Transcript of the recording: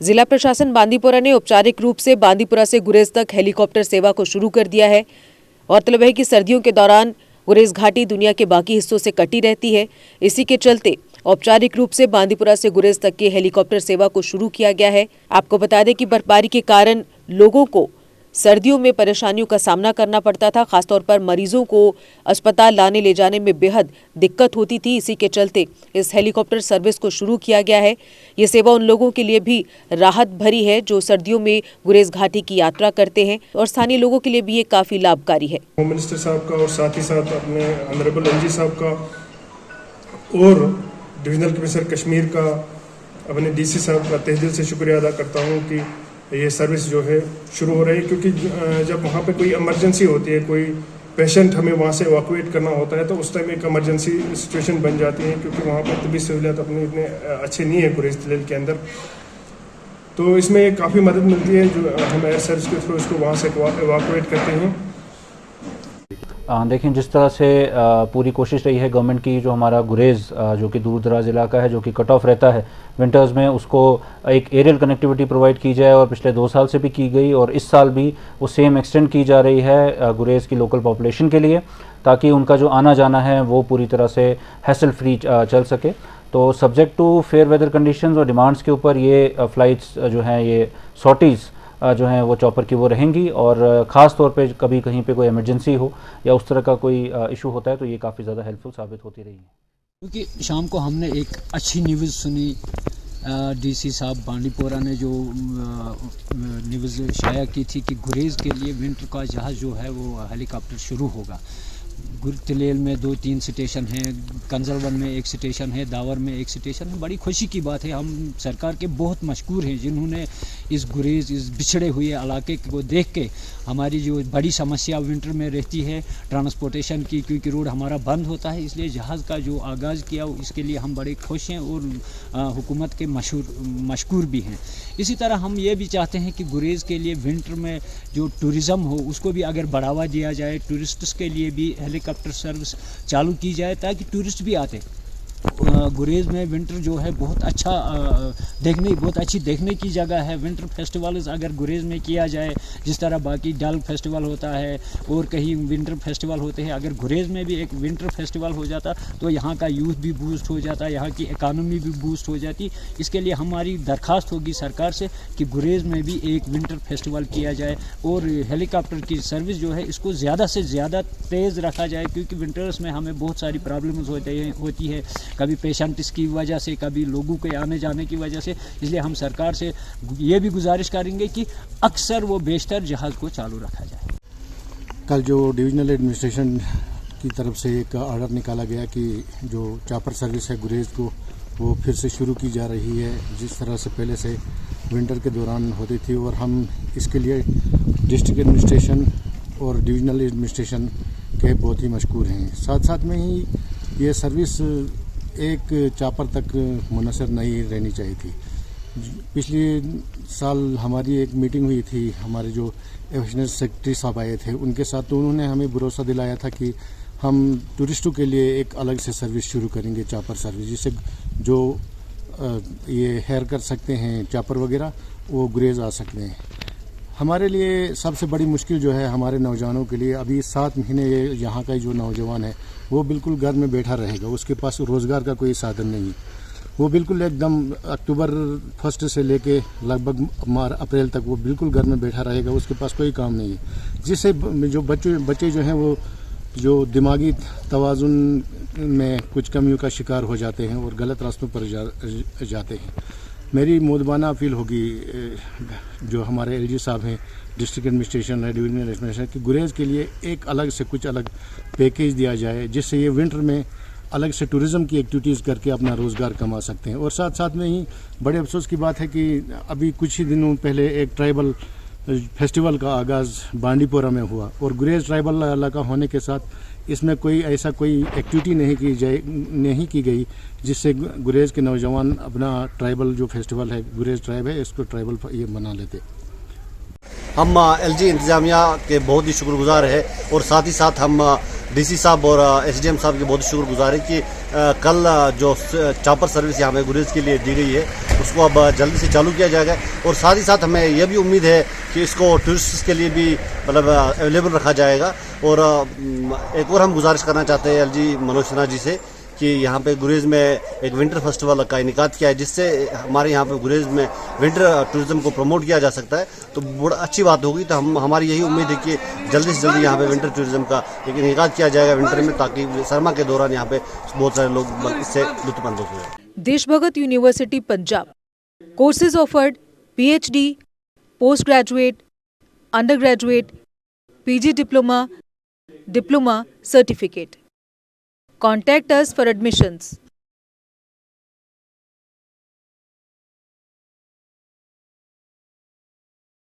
जिला प्रशासन बांदीपुरा ने औपचारिक रूप से बांदीपुरा से गुरेज तक हेलीकॉप्टर सेवा को शुरू कर दिया है। गौरतलब है कि सर्दियों के दौरान गुरेज घाटी दुनिया के बाकी हिस्सों से कटी रहती है। इसी के चलते औपचारिक रूप से बांदीपुरा से गुरेज तक की हेलीकॉप्टर सेवा को शुरू किया गया है। आपको बता दें कि बर्फबारी के कारण लोगों को सर्दियों में परेशानियों का सामना करना पड़ता था। खासतौर पर मरीजों को अस्पताल लाने ले जाने में बेहद दिक्कत होती थी। इसी के चलते इस हेलीकॉप्टर सर्विस को शुरू किया गया है। ये सेवा उन लोगों के लिए भी राहत भरी है जो सर्दियों में गुरेज घाटी की यात्रा करते हैं और स्थानीय लोगों के लिए भी ये काफी लाभकारी है। होम मिनिस्टर साहब का और साथ ही साथ अपने ऑनरेबल एलजी साहब का और डिविजनल कमिश्नर कश्मीर का, अपने डीसी साहब का तहे दिल से शुक्रिया अदा करता हूँ कि ये सर्विस जो है शुरू हो रही है। क्योंकि जब वहाँ पे कोई इमरजेंसी होती है, कोई पेशेंट हमें वहाँ से इवैक्यूएट करना होता है, तो उस टाइम एक इमरजेंसी सिचुएशन बन जाती है। क्योंकि वहाँ पर तबी सहूलियत अपनी इतने अच्छे नहीं है गुरेज जिले के अंदर, तो इसमें काफ़ी मदद मिलती है जो हम एयर सर्विस के थ्रू इसको वहाँ से इवैक्यूएट करते हैं। देखें, जिस तरह से पूरी कोशिश रही है गवर्नमेंट की, जो हमारा गुरेज जो कि दूर दराज इलाका है, जो कि कट ऑफ रहता है विंटर्स में, उसको एक एरियल कनेक्टिविटी प्रोवाइड की जाए और पिछले 2 साल से भी की गई और इस साल भी वो सेम एक्सटेंड की जा रही है गुरेज की लोकल पॉपुलेशन के लिए, ताकि उनका जो आना जाना है वो पूरी तरह से हैसल फ्री चल सके। तो subject to fair weather conditions और डिमांड्स के ऊपर ये फ़्लाइट्स जो हैं, ये सॉर्टीज़ जो हैं वो चॉपर की वो रहेंगी और ख़ास तौर पे कभी कहीं पे कोई इमरजेंसी हो या उस तरह का कोई इशू होता है तो ये काफ़ी ज़्यादा हेल्पफुल साबित होती रही है। क्योंकि शाम को हमने एक अच्छी न्यूज़ सुनी, डीसी साहब बांदीपुरा ने जो न्यूज़ शाया की थी कि गुरेज के लिए विंटर का जहाज़ जो है वो हेलीकॉप्टर शुरू होगा। गुरतलेल में 2-3 स्टेशन हैं, कंजलवन में 1 स्टेशन है, दावर में 1 स्टेशन है। बड़ी खुशी की बात है। हम सरकार के बहुत मशकूर हैं जिन्होंने इस गुरेज, इस बिछड़े हुए इलाके को देख के हमारी जो बड़ी समस्या विंटर में रहती है ट्रांसपोर्टेशन की, क्योंकि रोड हमारा बंद होता है, इसलिए जहाज़ का जो आगाज़ किया इसके लिए हम बड़े खुश हैं और हुकूमत के मशकूर भी हैं। इसी तरह हम ये भी चाहते हैं कि गुरेज के लिए विंटर में जो टूरिज़म हो उसको भी अगर बढ़ावा दिया जाए, टूरिस्ट्स के लिए भी हेलीकॉप्टर सर्विस चालू की जाए ताकि टूरिस्ट भी आते। गुरेज में विंटर जो है बहुत अच्छी देखने की जगह है। विंटर फेस्टिवल्स अगर गुरेज में किया जाए, जिस तरह बाकी डल फेस्टिवल होता है और कहीं विंटर फेस्टिवल होते हैं, अगर गुरेज में भी एक विंटर फेस्टिवल हो जाता तो यहाँ का यूथ भी बूस्ट हो जाता, यहाँ की इकानमी भी बूस्ट हो जाती। इसके लिए हमारी दरख्वास्त होगी सरकार से कि गुरेज में भी एक विंटर फेस्टिवल किया जाए और हेलीकॉप्टर की सर्विस जो है इसको ज़्यादा से ज़्यादा तेज़ रखा जाए, क्योंकि विंटर्स में हमें बहुत सारी प्रॉब्लम्स होती है, कभी पेशेंट्स की वजह से, कभी लोगों के आने जाने की वजह से। इसलिए हम सरकार से ये भी गुजारिश करेंगे कि अक्सर वो बेशतर जहाज़ को चालू रखा जाए। कल जो डिविजनल एडमिनिस्ट्रेशन की तरफ से एक ऑर्डर निकाला गया कि जो चॉपर सर्विस है गुरेज को वो फिर से शुरू की जा रही है, जिस तरह से पहले से विंटर के दौरान होती थी, और हम इसके लिए डिस्ट्रिक्ट एडमिनिस्ट्रेशन और डिविजनल एडमिनिस्ट्रेशन के बहुत ही मशकूर हैं। साथ साथ में ही ये सर्विस एक चॉपर तक मुनहसर नहीं रहनी चाहिए थी। पिछले साल हमारी एक मीटिंग हुई थी, हमारे जो एडिशनल सेक्रेटरी साहब आए थे उनके साथ, तो उन्होंने हमें भरोसा दिलाया था कि हम टूरिस्टों के लिए एक अलग से सर्विस शुरू करेंगे, चॉपर सर्विस, जिससे जो ये हेयर कर सकते हैं चॉपर वगैरह वो गुरेज आ सकते हैं। हमारे लिए सबसे बड़ी मुश्किल जो है हमारे नौजवानों के लिए, अभी 7 महीने यहाँ का जो नौजवान है वो बिल्कुल घर में बैठा रहेगा, उसके पास रोज़गार का कोई साधन नहीं। वो बिल्कुल एकदम अक्टूबर 1 से लेके लगभग अप्रैल तक वो बिल्कुल घर में बैठा रहेगा, उसके पास कोई काम नहीं है, जिससे जो बच्चे जो हैं वो जो दिमागी तवाज़ुन में कुछ कमियों का शिकार हो जाते हैं और गलत रास्तों पर जाते हैं। मेरी मोदबाना अपील होगी जो हमारे एलजी साहब हैं, डिस्ट्रिक्ट एडमिनिस्ट्रेशन है, डिविजनल एडमिनिस्ट्रेशन, कि गुरेज के लिए एक अलग से कुछ अलग पैकेज दिया जाए, जिससे ये विंटर में अलग से टूरिज़्म की एक्टिविटीज़ करके अपना रोज़गार कमा सकते हैं। और साथ साथ में ही बड़े अफसोस की बात है कि अभी कुछ ही दिनों पहले एक ट्राइबल फेस्टिवल का आगाज़ बांदीपुरा में हुआ, और गुरेज ट्राइबल इलाका होने के साथ इसमें कोई एक्टिविटी नहीं की गई जिससे गुरेज के नौजवान अपना ट्राइबल जो फेस्टिवल है, गुरेज ट्राइब है, इसको ट्राइबल ये मना लेते। हम एलजी इंतज़ामिया के बहुत ही शुक्रगुजार है और साथ ही साथ हम डीसी साहब और एसडीएम साहब की बहुत शुक्रगुजार है कि कल जो चॉपर सर्विस यहाँ पे गुरेज के लिए दी गई है उसको अब जल्दी से चालू किया जाएगा। और साथ ही साथ हमें यह भी उम्मीद है कि इसको टूरिस्ट के लिए भी मतलब अवेलेबल रखा जाएगा। और एक और हम गुजारिश करना चाहते हैं एलजी मनोज सिन्हा जी से कि यहाँ पे गुरेज में एक विंटर फेस्टिवल का इनेकाद किया है, जिससे हमारे यहाँ पे गुरेज में विंटर टूरिज्म को प्रमोट किया जा सकता है। तो बड़ा अच्छी बात होगी। तो हमारी यही उम्मीद है कि जल्दी से जल्दी यहाँ पे विंटर टूरिज्म का एक इनेकाद किया जाएगा विंटर में, ताकि सरमा के दौरान यहाँ पे बहुत सारे लोग इससे लुत्फानंदोज हो जाए। Deshbhagat university Punjab courses offered PhD, post graduate, under graduate, PG diploma, diploma certificate. Contact us for admissions.